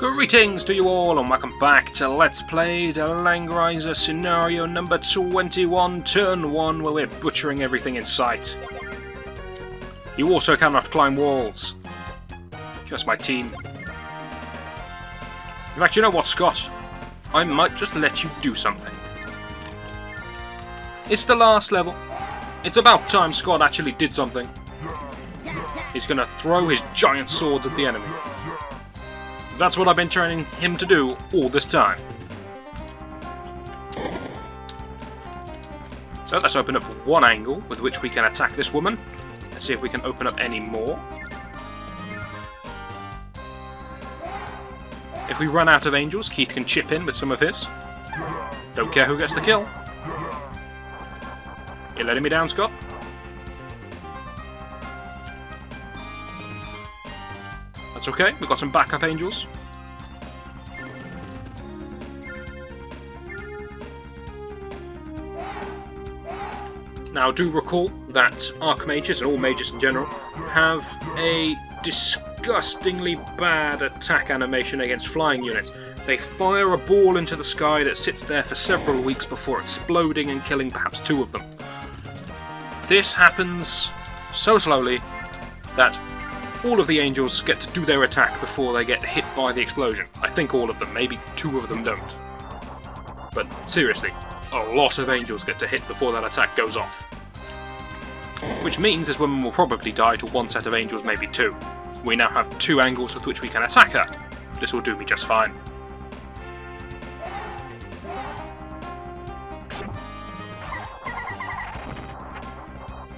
Greetings to you all and welcome back to Let's Play the Langrisser scenario number 21, turn 1, where we're butchering everything in sight. You also cannot climb walls. Just my team. In fact, you know what, Scott? I might just let you do something. It's the last level. It's about time Scott actually did something. He's gonna throw his giant swords at the enemy. That's what I've been training him to do all this time. So let's open up one angle with which we can attack this woman. Let's see if we can open up any more. If we run out of angels, Keith can chip in with some of his. Don't care who gets the kill. You letting me down, Scott? That's okay, we've got some backup angels. Now do recall that archmages, and all mages in general, have a disgustingly bad attack animation against flying units. They fire a ball into the sky that sits there for several weeks before exploding and killing perhaps two of them. This happens so slowly that all of the angels get to do their attack before they get hit by the explosion. I think all of them, maybe two of them don't. But seriously, a lot of angels get to hit before that attack goes off. Which means this woman will probably die to one set of angels, maybe two. We now have two angles with which we can attack her. This will do me just fine.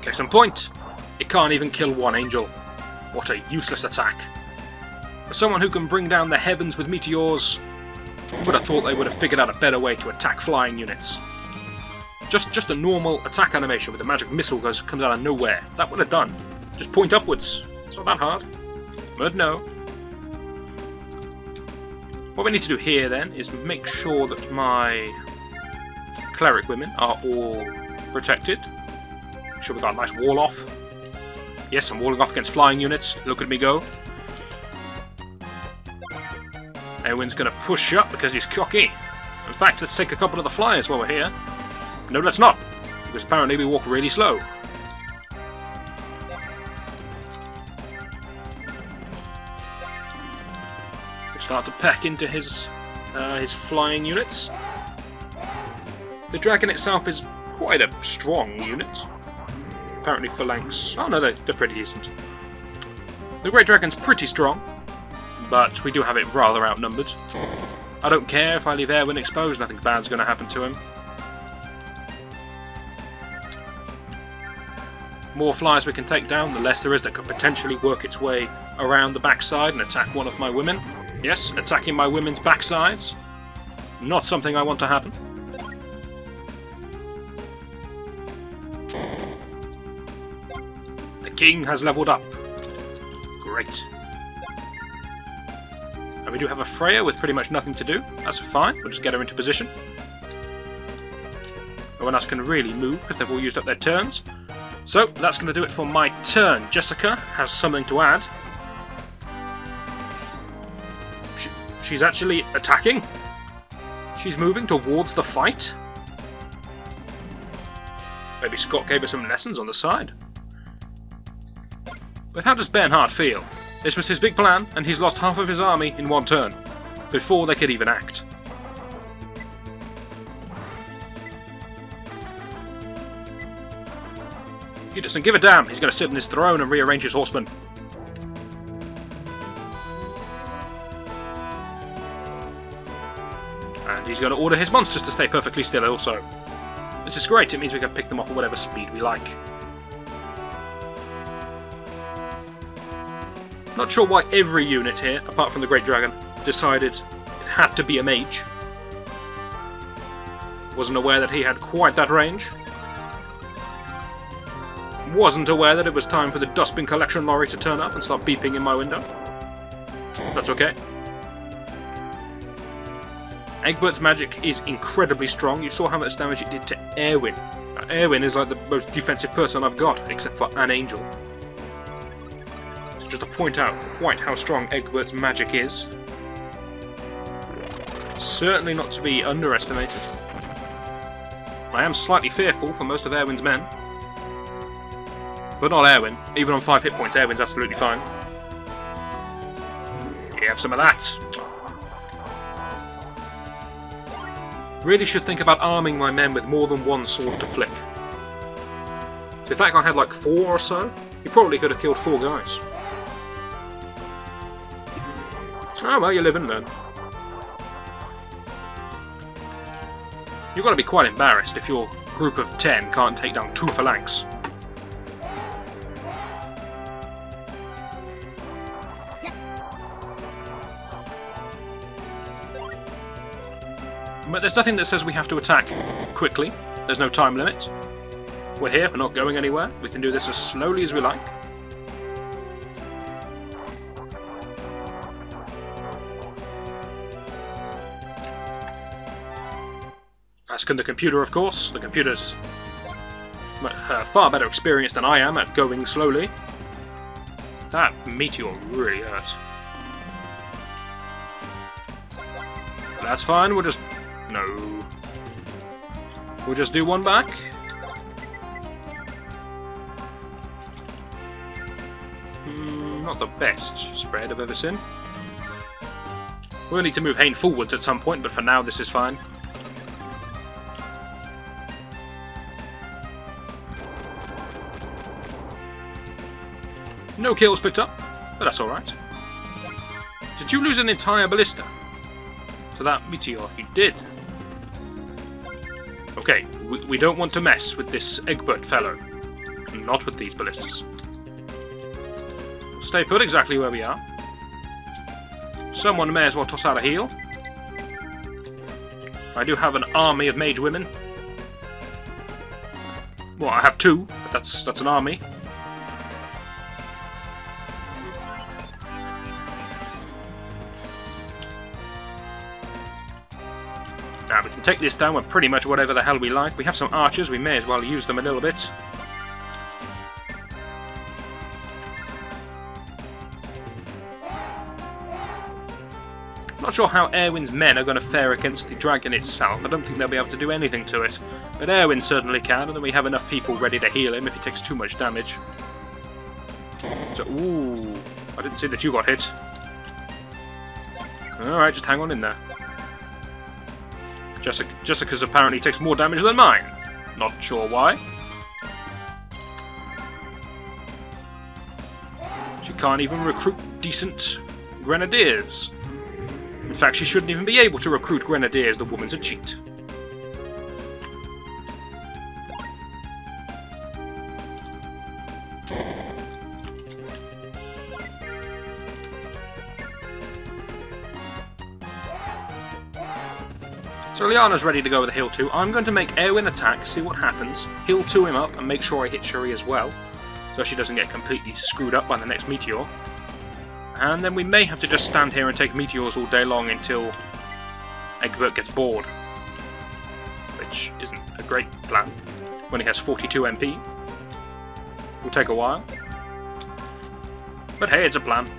Case in point, it can't even kill one angel. What a useless attack. For someone who can bring down the heavens with meteors, I would have thought they would have figured out a better way to attack flying units. Just a normal attack animation with a magic missile comes out of nowhere. That would have done. Just point upwards. It's not that hard. But no. What we need to do here then is make sure that my cleric women are all protected. Make sure we've got a nice wall off. Yes, I'm walling off against flying units. Look at me go. Eowyn's going to push up because he's cocky. In fact, let's take a couple of the flyers while we're here. No, let's not, because apparently we walk really slow. We start to pack into his flying units. The dragon itself is quite a strong unit. Apparently phalanx. Oh no, they're pretty decent. The Great Dragon's pretty strong, but we do have it rather outnumbered. I don't care if I leave Eowyn exposed, nothing bad's going to happen to him. More flyers we can take down, the less there is that could potentially work its way around the backside and attack one of my women. Yes, attacking my women's backsides. Not something I want to happen. The king has leveled up. Great. And we do have a Freya with pretty much nothing to do. That's fine, we'll just get her into position. No one else can really move because they've all used up their turns. So, that's going to do it for my turn. Jessica has something to add. She's actually attacking. She's moving towards the fight. Maybe Scott gave her some lessons on the side. But how does Bernhard feel? This was his big plan, and he's lost half of his army in one turn, before they could even act. He doesn't give a damn. He's going to sit on his throne and rearrange his horsemen. And he's going to order his monsters to stay perfectly still also. This is great. It means we can pick them off at whatever speed we like. Not sure why every unit here, apart from the Great Dragon, decided it had to be a mage. Wasn't aware that he had quite that range. Wasn't aware that it was time for the dustbin collection lorry to turn up and start beeping in my window. That's okay. Egbert's magic is incredibly strong. You saw how much damage it did to Eowyn. Eowyn is like the most defensive person I've got, except for an angel. So just to point out quite how strong Egbert's magic is. Certainly not to be underestimated. I am slightly fearful for most of Erwin's men. But not Erwin. Even on 5 hit points, Erwin's absolutely fine. You have some of that. Really should think about arming my men with more than one sword to flick. So if that guy had like 4 or so, he probably could have killed 4 guys. Oh well, you live and learn. You've got to be quite embarrassed if your group of 10 can't take down 2 phalanx. But there's nothing that says we have to attack quickly. There's no time limit. We're here, we're not going anywhere. We can do this as slowly as we like. As can the computer, of course. The computer's far better experienced than I am at going slowly. That meteor really hurt. But that's fine, we'll just... No. We'll just do one back. Not the best spread I've ever seen. We'll need to move Hain forwards at some point, but for now this is fine. No kills picked up, but that's alright. Did you lose an entire ballista to that meteor? You did. Okay, we don't want to mess with this Egbert fellow. Not with these ballistas. Stay put exactly where we are. Someone may as well toss out a heal. I do have an army of mage women. Well, I have 2, but that's an army. Now we can take this down with pretty much whatever the hell we like. We have some archers, we may as well use them a little bit. Not sure how Erwin's men are going to fare against the dragon itself. I don't think they'll be able to do anything to it. But Erwin certainly can, and then we have enough people ready to heal him if he takes too much damage. So, ooh, I didn't see that you got hit. Alright, just hang on in there. Jessica's apparently takes more damage than mine. Not sure why. She can't even recruit decent grenadiers. In fact, she shouldn't even be able to recruit grenadiers. The woman's a cheat. So Liana's ready to go with a heal 2. I'm going to make Erwin attack, see what happens, heal 2 him up, and make sure I hit Shuri as well, so she doesn't get completely screwed up by the next meteor. And then we may have to just stand here and take meteors all day long until Egbert gets bored. Which isn't a great plan, when he has 42 MP. Will take a while. But hey, it's a plan.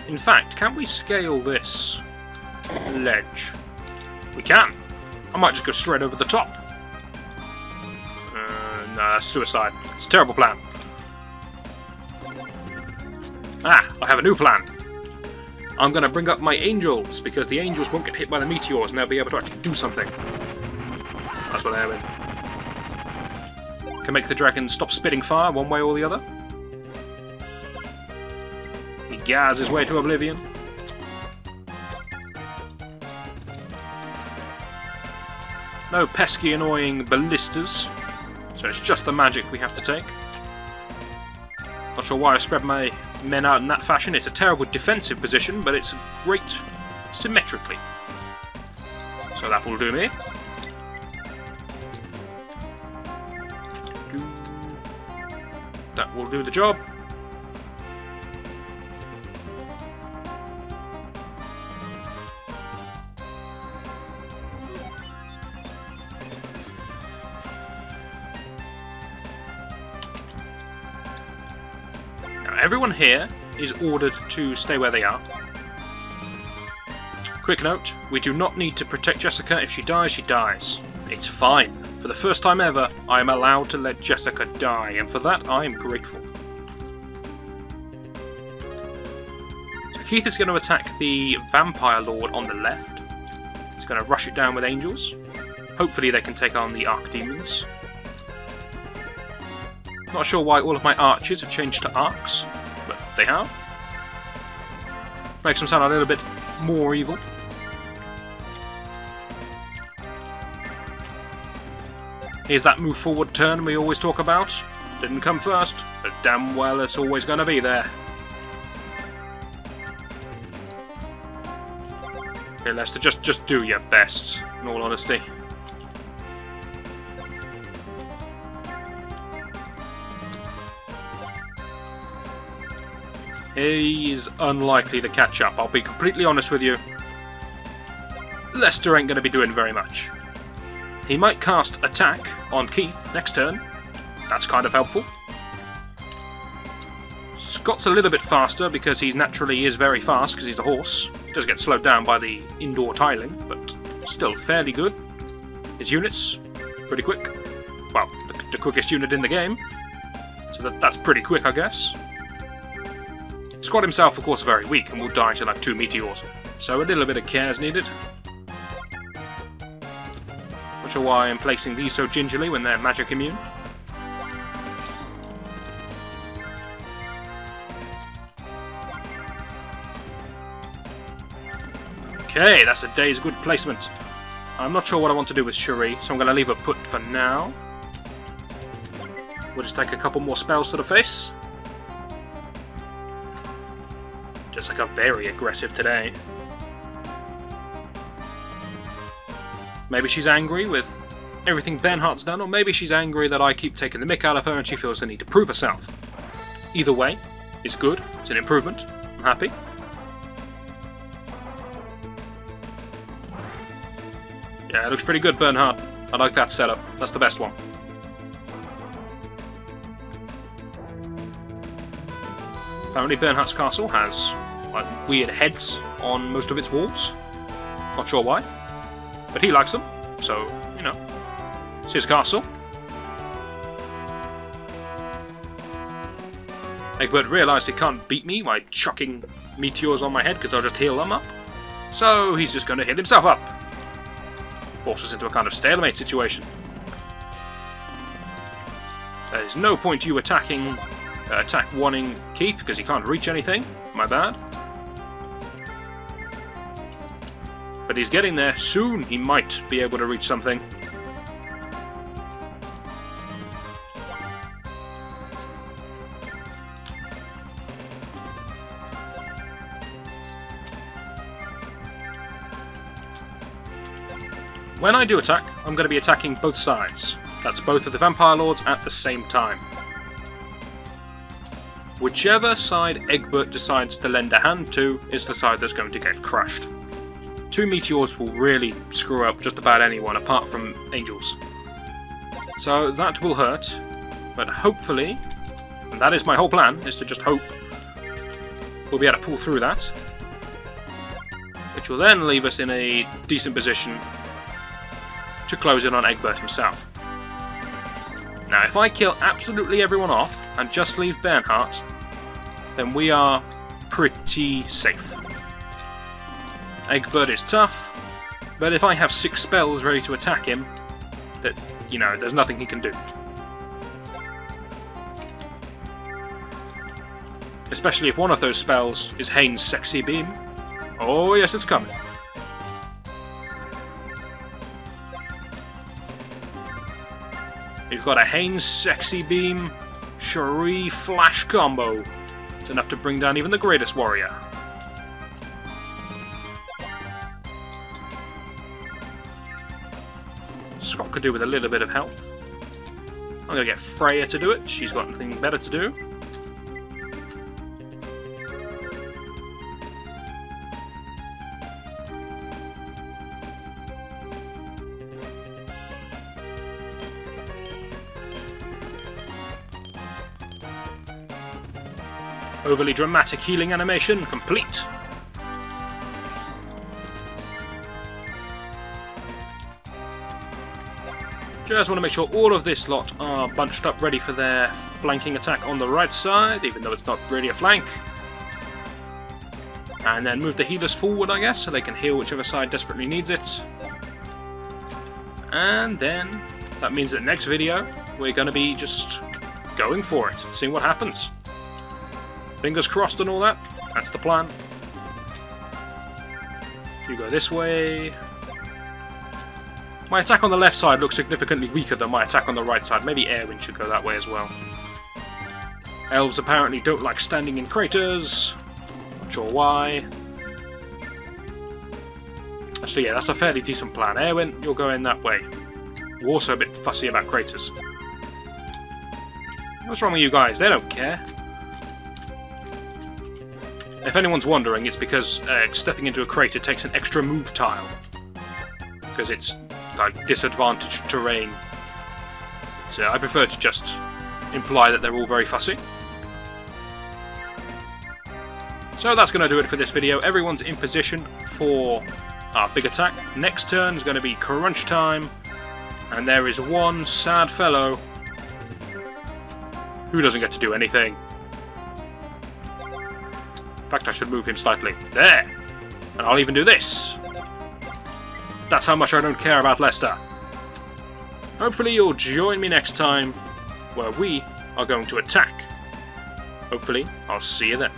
In fact, can we scale this ledge? We can! I might just go straight over the top. No, that's suicide. It's a terrible plan. Ah, I have a new plan. I'm going to bring up my angels, because the angels won't get hit by the meteors and they'll be able to actually do something. That's what Erwin can make the dragon stop spitting fire one way or the other. He gars his way to oblivion. No pesky annoying ballistas, so it's just the magic we have to take. Not sure why I spread my men out in that fashion. It's a terrible defensive position, but it's great symmetrically. So that will do me. That will do the job. everyone here is ordered to stay where they are. Quick note, we do not need to protect Jessica. If she dies, she dies. It's fine. For the first time ever, I am allowed to let Jessica die, and for that I am grateful. So Keith is going to attack the Vampire Lord on the left. He's going to rush it down with angels. Hopefully they can take on the Archdemons. Not sure why all of my archers have changed to arcs, but they have. Makes them sound a little bit more evil. Here's that move forward turn we always talk about. Didn't come first, but damn well it's always going to be there. Okay, Lester, just do your best, in all honesty. He is unlikely to catch up, I'll be completely honest with you. Lester ain't going to be doing very much. He might cast Attack on Keith next turn. That's kind of helpful. Scott's a little bit faster because he naturally is very fast because he's a horse. He does get slowed down by the indoor tiling, but still fairly good. His units, pretty quick. Well, the quickest unit in the game. So that's pretty quick, I guess. Scott himself, of course, is very weak and will die to like 2 meteors. So a little bit of care is needed. Not sure why I'm placing these so gingerly when they're magic immune. Okay, that's a day's good placement. I'm not sure what I want to do with Cherie, so I'm going to leave her put for now. We'll just take a couple more spells to the face. Jessica very aggressive today. Maybe she's angry with everything Bernhardt's done, or maybe she's angry that I keep taking the mick out of her and she feels the need to prove herself. Either way, it's good, it's an improvement, I'm happy. Yeah, it looks pretty good, Bernhardt. I like that setup, that's the best one. Apparently Bernhardt's castle has like weird heads on most of its walls. Not sure why. But he likes them, so, you know, it's his castle. Egbert realised he can't beat me by chucking meteors on my head because I'll just heal them up. So he's just going to heal himself up. Force us into a kind of stalemate situation. There's no point you attacking, attack-wanting Keith because he can't reach anything. My bad. But he's getting there. Soon he might be able to reach something. When I do attack, I'm going to be attacking both sides. That's both of the Vampire Lords at the same time. Whichever side Egbert decides to lend a hand to is the side that's going to get crushed. 2 meteors will really screw up just about anyone apart from angels. So that will hurt, but hopefully, and that is my whole plan, is to just hope we'll be able to pull through that, which will then leave us in a decent position to close in on Egbert himself. Now if I kill absolutely everyone off and just leave Bernhardt, then we are pretty safe. Egbert is tough, but if I have 6 spells ready to attack him, that, you know, there's nothing he can do. Especially if one of those spells is Hain's Sexy Beam. Oh yes, it's coming. We've got a Hain's Sexy Beam, Cherie Flash combo. It's enough to bring down even the greatest warrior. Scott could do with a little bit of health. I'm going to get Freya to do it. She's got nothing better to do. Overly dramatic healing animation complete. Just want to make sure all of this lot are bunched up ready for their flanking attack on the right side, even though it's not really a flank. And then move the healers forward, I guess, so they can heal whichever side desperately needs it. And then that means that next video we're going to be just going for it, seeing what happens. Fingers crossed and all that. That's the plan. You go this way. My attack on the left side looks significantly weaker than my attack on the right side. Maybe Airwind should go that way as well. Elves apparently don't like standing in craters. Not sure why. So yeah, that's a fairly decent plan. Airwind, you're going that way. You're also a bit fussy about craters. What's wrong with you guys? They don't care. If anyone's wondering, it's because stepping into a crater takes an extra move tile. Because it's like disadvantaged terrain. So I prefer to just imply that they're all very fussy. So that's going to do it for this video. Everyone's in position for our big attack. Next turn is going to be crunch time. And there is one sad fellow who doesn't get to do anything. In fact, I should move him slightly. There! And I'll even do this. That's how much I don't care about Leicester. Hopefully you'll join me next time, where we are going to attack. Hopefully, I'll see you then.